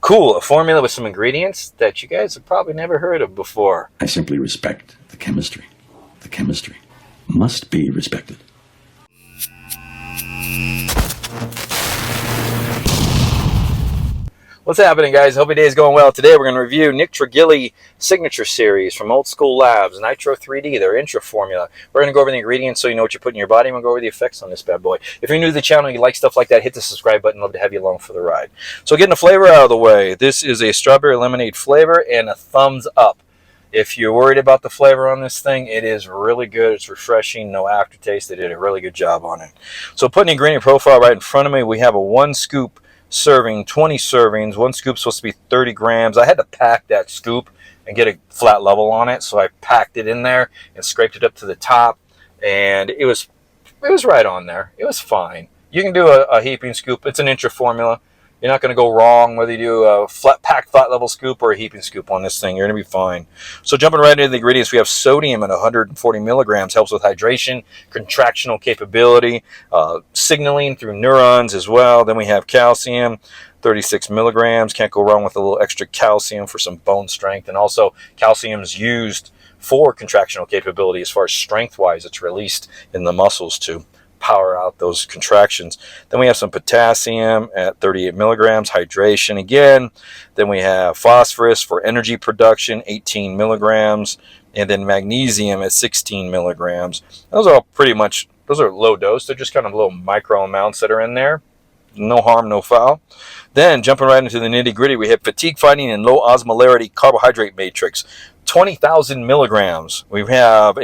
Cool, a formula with some ingredients that you guys have probably never heard of before. I simply respect the chemistry. The chemistry must be respected. What's happening, guys? Hope your day is going well. Today we're going to review NITRO-3D Signature Series from Old School Labs, NITRO-3D, their intro formula. We're going to go over the ingredients so you know what you're putting in your body, and we'll go over the effects on this bad boy. If you're new to the channel and you like stuff like that, hit the subscribe button. Love to have you along for the ride. So getting the flavor out of the way, this is a strawberry lemonade flavor and a thumbs up. If you're worried about the flavor on this thing, it is really good. It's refreshing, no aftertaste. They did a really good job on it. So putting the ingredient profile right in front of me, we have a 1 scoop serving, 20 servings. 1 scoop supposed to be 30 grams. I had to pack that scoop and get a flat level on it, so I packed it in there and scraped it up to the top, and it was right on there. It was fine. You can do a heaping scoop. It's an intro formula. You're not going to go wrong whether you do a flat level scoop or a heaping scoop on this thing. You're going to be fine. So jumping right into the ingredients, we have sodium at 140 milligrams. Helps with hydration, contractional capability, signaling through neurons as well. Then we have calcium, 36 milligrams. Can't go wrong with a little extra calcium for some bone strength. And also calcium is used for contractional capability as far as strength-wise. It's released in the muscles to power out those contractions. Then we have some potassium at 38 milligrams, hydration again. Then we have phosphorus for energy production, 18 milligrams, and then magnesium at 16 milligrams. Those are all those are low dose. They're just kind of little micro amounts that are in there. No harm, no foul. Then jumping right into the nitty gritty, we have fatigue fighting and low osmolarity carbohydrate matrix, 20,000 milligrams. We have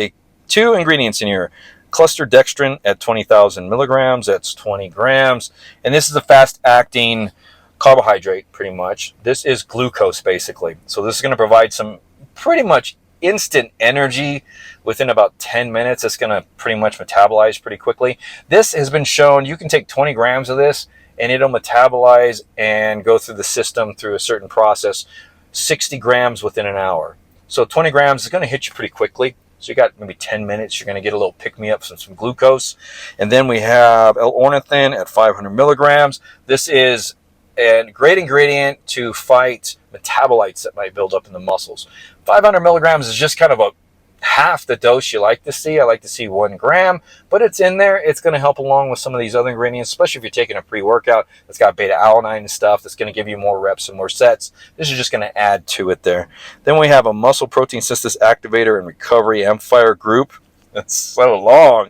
2 ingredients in here. Cluster dextrin at 20,000 milligrams, that's 20 grams. And this is a fast-acting carbohydrate, pretty much. This is glucose, basically. So this is going to provide some pretty much instant energy within about 10 minutes. It's going to pretty much metabolize pretty quickly. This has been shown, you can take 20 grams of this, and it'll metabolize and go through the system through a certain process, 60 grams within an hour. So 20 grams is going to hit you pretty quickly. So you got maybe 10 minutes. You're going to get a little pick-me-up from some glucose. And then we have L-ornithine at 500 milligrams. This is a great ingredient to fight metabolites that might build up in the muscles. 500 milligrams is just kind of a half the dose you like to see. I like to see 1 gram, but it's in there. It's going to help along with some of these other ingredients, especially if you're taking a pre-workout that's got beta-alanine and stuff that's going to give you more reps and more sets. This is just going to add to it there. Then we have a muscle protein synthesis activator and recovery amplifier group. That's so long.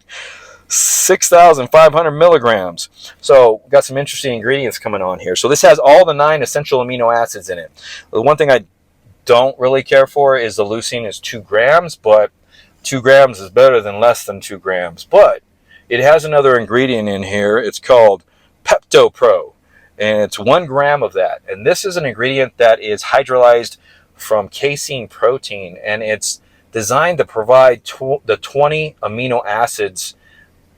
6,500 milligrams. So we've got some interesting ingredients coming on here. So this has all the 9 essential amino acids in it. The one thing I don't really care for is the leucine is 2 grams, but 2 grams is better than less than 2 grams. But it has another ingredient in here. It's called PeptoPro, and it's 1 gram of that. And this is an ingredient that is hydrolyzed from casein protein, and it's designed to provide the 20 amino acids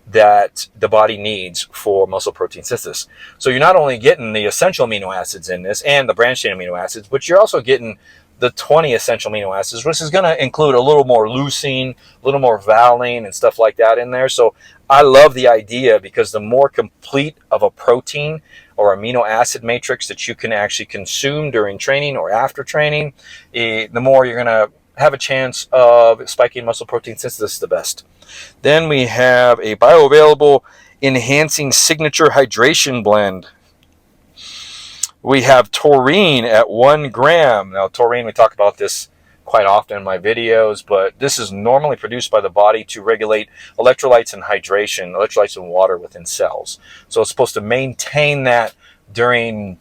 that the body needs for muscle protein synthesis. So you're not only getting the essential amino acids in this and the branched chain amino acids, but you're also getting the 20 essential amino acids, which is going to include a little more leucine, a little more valine and stuff like that in there. So I love the idea because the more complete of a protein or amino acid matrix that you can actually consume during training or after training, the more you're going to have a chance of spiking muscle protein synthesis the best. Then we have a bioavailable enhancing signature hydration blend. We have taurine at 1 gram. Now, taurine, we talk about this quite often in my videos, but this is normally produced by the body to regulate electrolytes and hydration, electrolytes and water within cells. So it's supposed to maintain that during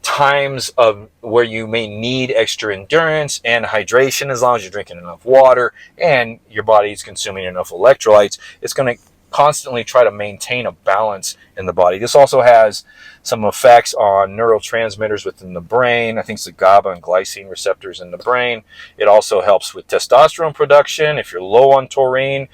times of where you may need extra endurance and hydration. As long as you're drinking enough water and your body's consuming enough electrolytes, it's going to constantly try to maintain a balance in the body. This also has some effects on neurotransmitters within the brain. I think it's the GABA and glycine receptors in the brain. It also helps with testosterone production. If you're low on taurine,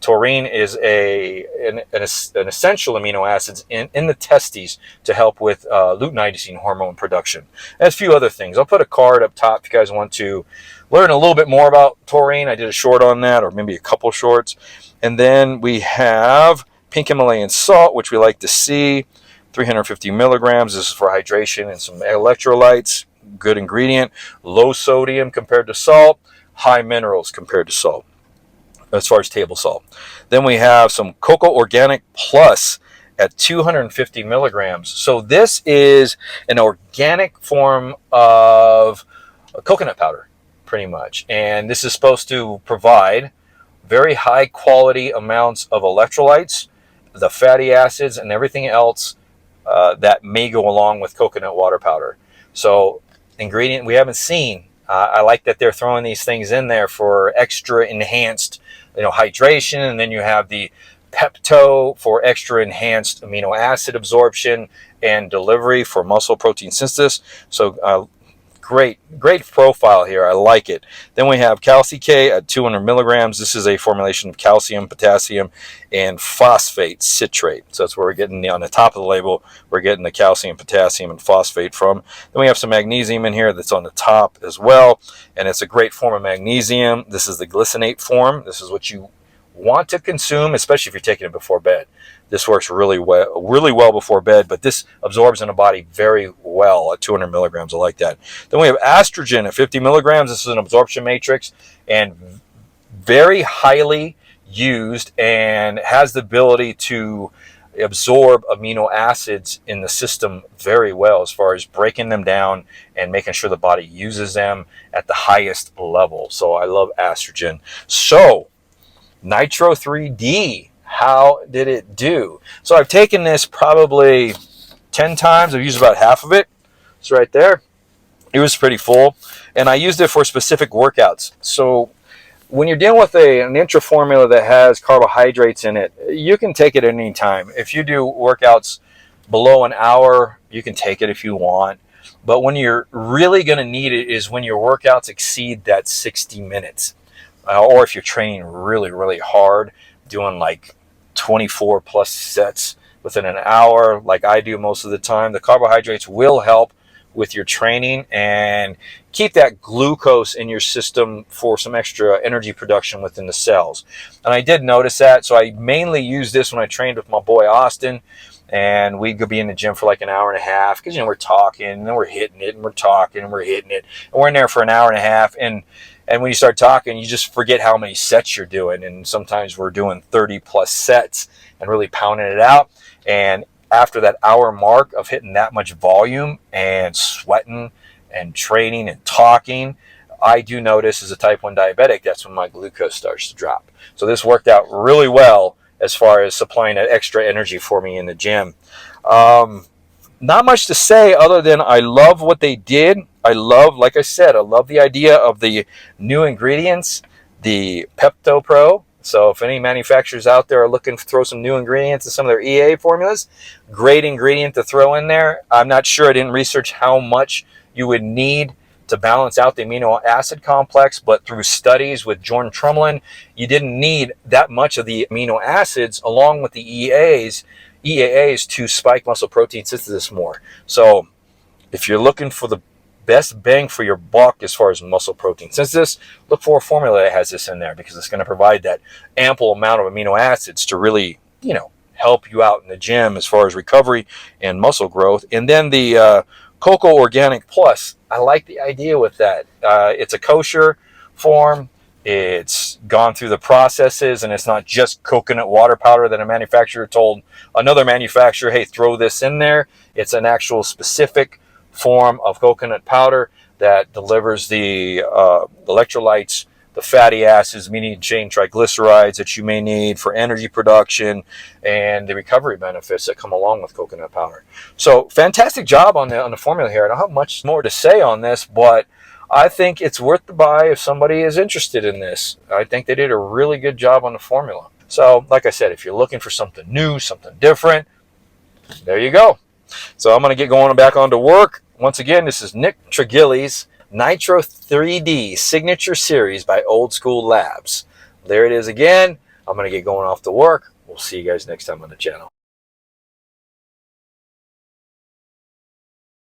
taurine is an essential amino acids in the testes to help with luteinizing hormone production. And a few other things. I'll put a card up top if you guys want to learn a little bit more about taurine. I did a short on that, or maybe a couple shorts. And then we have pink Himalayan salt, which we like to see, 350 milligrams. This is for hydration and some electrolytes. Good ingredient. Low sodium compared to salt. High minerals compared to salt, as far as table salt. Then we have some Cocoa Organic Plus at 250 milligrams. So this is an organic form of coconut powder, pretty much. And this is supposed to provide very high quality amounts of electrolytes, the fatty acids, and everything else that may go along with coconut water powder. So ingredient we haven't seen. I like that they're throwing these things in there for extra enhanced, hydration, and then you have the pepto for extra enhanced amino acid absorption and delivery for muscle protein synthesis. So great profile here. I like it. Then we have Calci-K at 200 milligrams. This is a formulation of calcium, potassium, and phosphate citrate. So that's where we're getting on the top of the label. We're getting the calcium, potassium, and phosphate from. Then we have some magnesium in here that's on the top as well, and it's a great form of magnesium. This is the glycinate form. This is what you want to consume, especially if you're taking it before bed. This works really well before bed, but this absorbs in the body very well at 200 milligrams. I like that. Then we have estrogen at 50 milligrams. This is an absorption matrix and very highly used and has the ability to absorb amino acids in the system very well, as far as breaking them down and making sure the body uses them at the highest level. So I love estrogen. So NITRO-3D, how did it do? So I've taken this probably 10 times. I've used about half of it. It's right there. It was pretty full, and I used it for specific workouts. So when you're dealing with an intra formula that has carbohydrates in it, you can take it at any time. If you do workouts below an hour, you can take it if you want. But when you're really going to need it is when your workouts exceed that 60 minutes. Or if you're training really, really hard, doing like 24 plus sets within an hour, like I do most of the time, the carbohydrates will help with your training and keep that glucose in your system for some extra energy production within the cells. And I did notice that, so I mainly use this when I trained with my boy Austin, and we could be in the gym for like an hour and a half, because we're talking and then we're hitting it and we're talking and we're hitting it, and we're in there for an hour and a half, and when you start talking, you just forget how many sets you're doing. And sometimes we're doing 30 plus sets and really pounding it out. And after that hour mark of hitting that much volume and sweating and training and talking, I do notice as a type 1 diabetic, that's when my glucose starts to drop. So this worked out really well as far as supplying that extra energy for me in the gym. Not much to say other than I love what they did. Like I said, I love the idea of the new ingredients, the Pepto Pro. So if any manufacturers out there are looking to throw some new ingredients in some of their EA formulas, great ingredient to throw in there. I'm not sure, I didn't research how much you would need to balance out the amino acid complex, but through studies with Jordan Trumlin, you didn't need that much of the amino acids along with the EAAs to spike muscle protein synthesis more. So if you're looking for the best bang for your buck as far as muscle protein synthesis, look for a formula that has this in there, because it's going to provide that ample amount of amino acids to really, help you out in the gym as far as recovery and muscle growth. And then the Cocoa Organic Plus, I like the idea with that. It's a kosher form. It's gone through the processes, and it's not just coconut water powder that a manufacturer told another manufacturer, hey, throw this in there. It's an actual specific form of coconut powder that delivers the electrolytes, the fatty acids, medium chain triglycerides that you may need for energy production, and the recovery benefits that come along with coconut powder. So fantastic job on the formula here. I don't have much more to say on this, but I think it's worth the buy if somebody is interested in this. I think they did a really good job on the formula. So like I said, if you're looking for something new, something different, there you go. So I'm going to get going back on to work. Once again, this is Nick Trigilli's NITRO-3D Signature Series by Old School Labs. There it is again. I'm going to get going off to work. We'll see you guys next time on the channel.